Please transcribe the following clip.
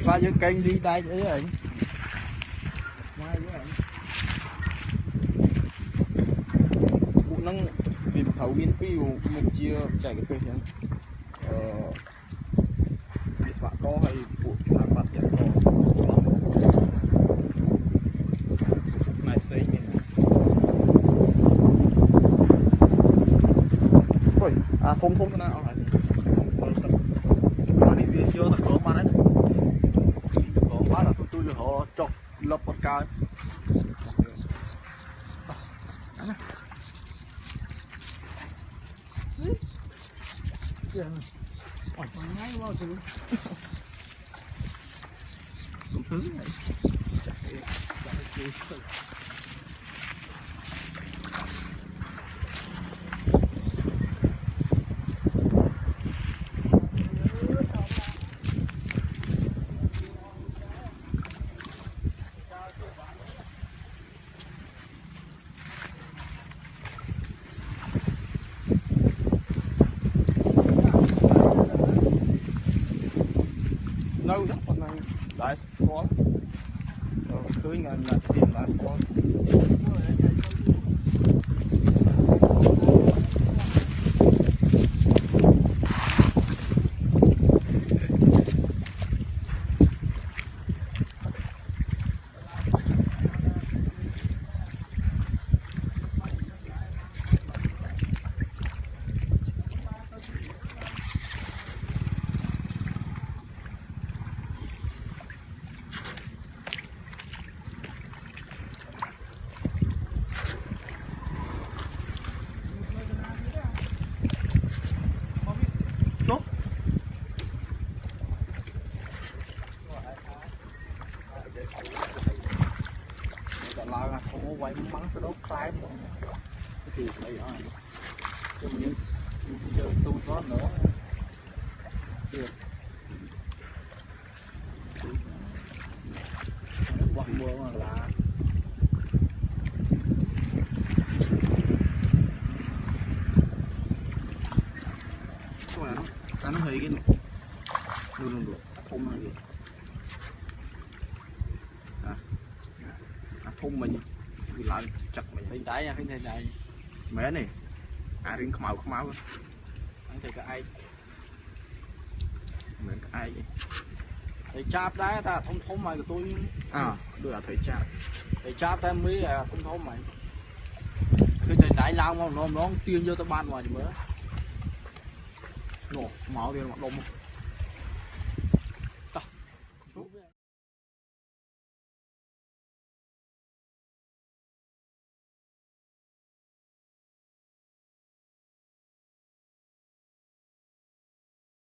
và những kênh đi đây đấy anh mai với anh vụ năng vì thấu biên phi mình chia chạy cái phê vì bạn có hay vụ chúng ta phát triển có này xây mình ôi à không cái nào hả đi về chưa ta có mà đấy có quá là tôi được họ chọc lập một cái ôi ngay vào thứ này lâu lắm còn này lại có cưới ngành là tiền lại có là không quay mắng cái đó khai một thì đây rồi cho mình chơi tu có nữa được quăng mưa mà là cái này nó hơi cái này luôn được không hay gì thùng mình vì lại chặt mình bên trái nha cái thế này mẹ này riêng không máu anh thấy cái ai mình cái ai thầy chạp đấy ta thông mày của tôi đưa là thầy chạp em mới là thông mày cái thầy đại lao mà nó tiên vô tới ban ngoài nữa nổ máu đi mà đông